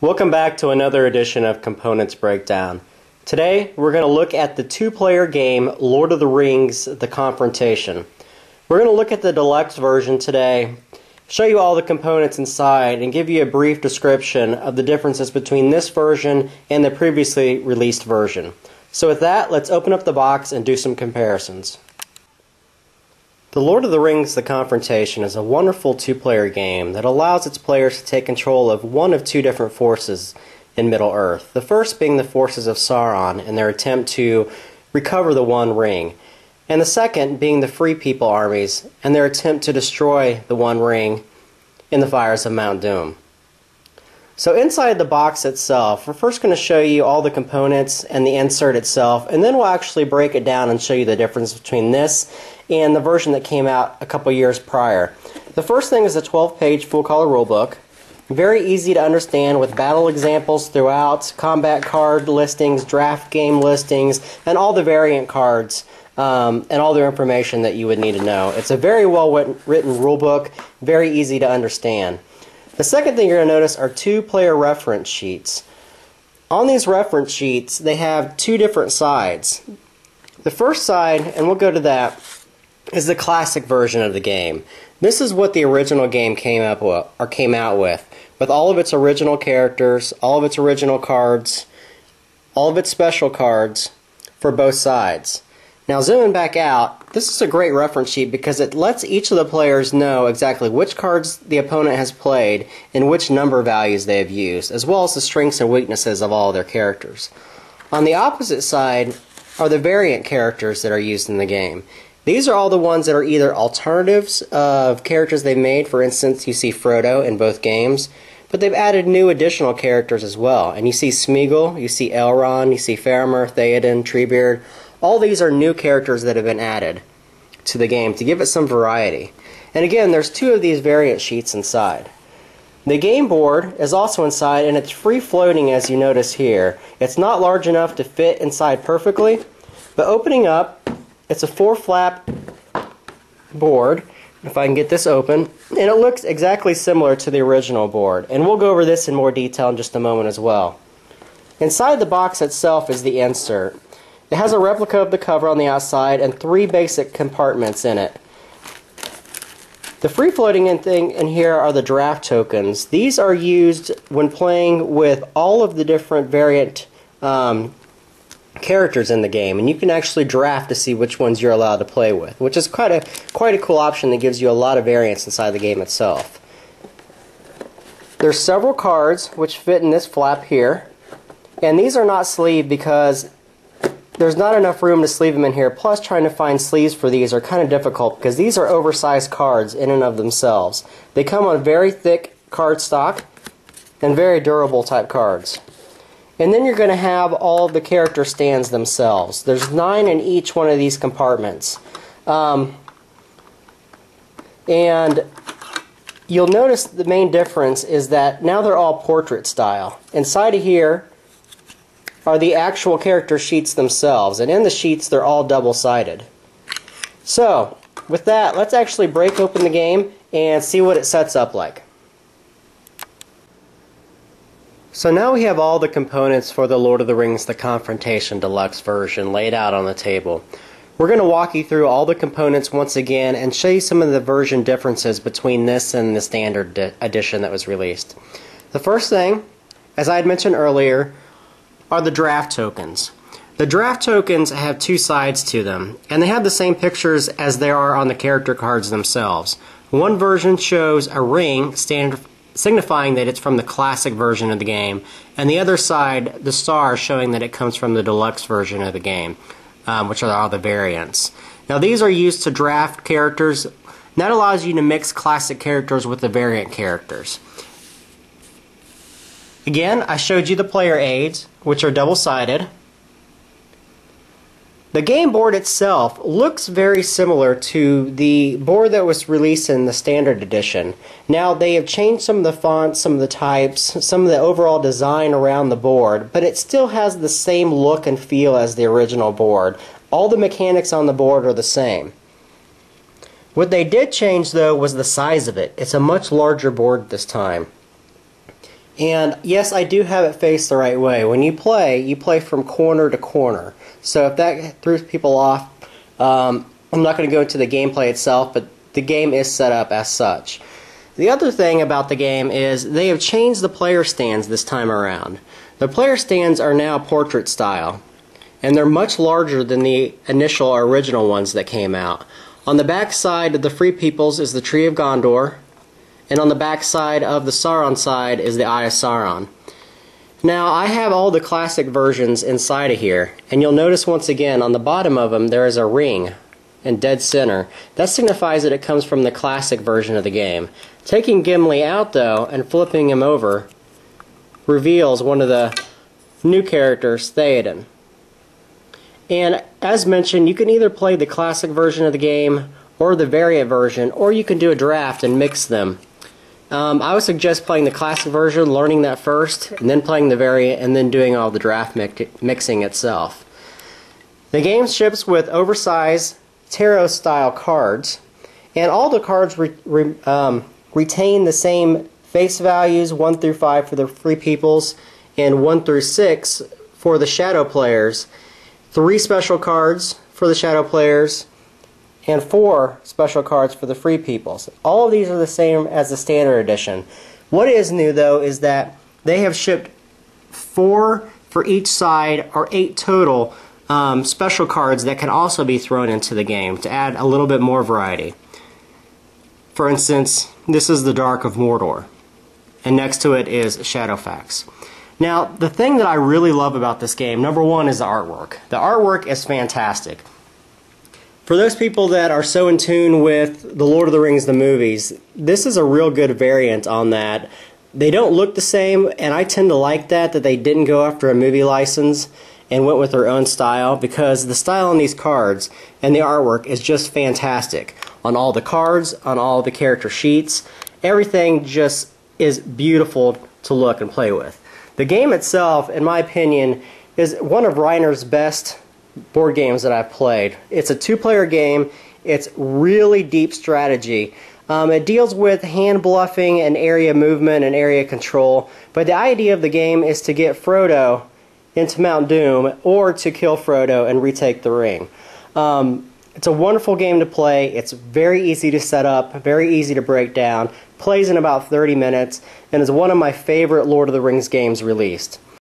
Welcome back to another edition of Components Breakdown. Today we're going to look at the two-player game Lord of the Rings: The Confrontation. We're going to look at the deluxe version today, show you all the components inside, and give you a brief description of the differences between this version and the previously released version. So with that, let's open up the box and do some comparisons. The Lord of the Rings: The Confrontation is a wonderful two-player game that allows its players to take control of one of two different forces in Middle-earth. The first being the forces of Sauron in their attempt to recover the One Ring, and the second being the Free People armies and their attempt to destroy the One Ring in the fires of Mount Doom. So inside the box itself, we're first going to show you all the components and the insert itself, and then we'll actually break it down and show you the difference between this and the version that came out a couple years prior. The first thing is a 12-page full-color rulebook. Very easy to understand with battle examples throughout, combat card listings, draft game listings, and all the variant cards and all the information that you would need to know. It's a very well-written rulebook, very easy to understand. The second thing you're going to notice are two player reference sheets. On these reference sheets, they have two different sides. The first side, and we'll go to that, is the classic version of the game. This is what the original game came out with all of its original characters, all of its original cards, all of its special cards for both sides. Now zooming back out, this is a great reference sheet because it lets each of the players know exactly which cards the opponent has played and which number values they have used, as well as the strengths and weaknesses of all of their characters. On the opposite side are the variant characters that are used in the game. These are all the ones that are either alternatives of characters they've made. For instance, you see Frodo in both games, but they've added new additional characters as well. And you see Smeagol, you see Elrond, you see Faramir, Theoden, Treebeard. All these are new characters that have been added to the game to give it some variety. And again, there's two of these variant sheets inside. The game board is also inside, and it's free-floating as you notice here. It's not large enough to fit inside perfectly, but opening up, it's a 4-flap board, if I can get this open, and it looks exactly similar to the original board. And we'll go over this in more detail in just a moment as well. Inside the box itself is the insert. It has a replica of the cover on the outside and 3 basic compartments in it. The free-floating thing in here are the draft tokens. These are used when playing with all of the different variant characters in the game, and you can actually draft to see which ones you're allowed to play with, which is quite a cool option that gives you a lot of variance inside the game itself. There's several cards which fit in this flap here, and these are not sleeved because there's not enough room to sleeve them in here, plus trying to find sleeves for these are kind of difficult because these are oversized cards in and of themselves. They come on very thick cardstock and very durable type cards. And then you're going to have all the character stands themselves. There's 9 in each one of these compartments. And you'll notice the main difference is that now they're all portrait style. Inside of here are the actual character sheets themselves, and in the sheets they're all double-sided. So, with that, let's actually break open the game and see what it sets up like. So now we have all the components for the Lord of the Rings: The Confrontation Deluxe version laid out on the table. We're going to walk you through all the components once again and show you some of the version differences between this and the standard edition that was released. The first thing, as I had mentioned earlier, are the draft tokens. The draft tokens have 2 sides to them, and they have the same pictures as there are on the character cards themselves. One version shows a ring signifying that it's from the classic version of the game, and the other side, the star, showing that it comes from the deluxe version of the game, which are all the variants. Now these are used to draft characters. That allows you to mix classic characters with the variant characters. Again, I showed you the player aids, which are double-sided. The game board itself looks very similar to the board that was released in the standard edition. Now they have changed some of the fonts, some of the types, some of the overall design around the board, but it still has the same look and feel as the original board. All the mechanics on the board are the same. What they did change though was the size of it. It's a much larger board this time. And yes, I do have it faced the right way. When you play from corner to corner. So if that throws people off, I'm not going to go into the gameplay itself, but the game is set up as such. The other thing about the game is they have changed the player stands this time around. The player stands are now portrait style, and they're much larger than the initial or original ones that came out. On the back side of the Free Peoples is the Tree of Gondor, and on the back side of the Sauron side is the Eye of Sauron. Now, I have all the classic versions inside of here, and you'll notice once again on the bottom of them there is a ring in dead center. That signifies that it comes from the classic version of the game. Taking Gimli out, though, and flipping him over reveals one of the new characters, Theoden. And as mentioned, you can either play the classic version of the game or the variant version, or you can do a draft and mix them. I would suggest playing the classic version, learning that first, and then playing the variant, and then doing all the draft mixing itself. The game ships with oversized tarot-style cards, and all the cards retain the same face values, 1 through 5 for the Free Peoples, and 1 through 6 for the Shadow players. 3 special cards for the Shadow players, and 4 special cards for the Free Peoples. All of these are the same as the Standard Edition. What is new, though, is that they have shipped 4 for each side, or 8 total, special cards that can also be thrown into the game to add a little bit more variety. For instance, this is the Dark of Mordor, and next to it is Shadowfax. Now, the thing that I really love about this game, number one, is the artwork. The artwork is fantastic. For those people that are so in tune with The Lord of the Rings, the movies, this is a real good variant on that. They don't look the same, and I tend to like that they didn't go after a movie license and went with their own style, because the style on these cards and the artwork is just fantastic. On all the cards, on all the character sheets, everything just is beautiful to look and play with. The game itself, in my opinion, is one of Reiner's best board games that I've played. It's a 2-player game. It's really deep strategy. It deals with hand bluffing and area movement and area control, but the idea of the game is to get Frodo into Mount Doom, or to kill Frodo and retake the ring. It's a wonderful game to play. It's very easy to set up, very easy to break down, plays in about 30 minutes, and is one of my favorite Lord of the Rings games released.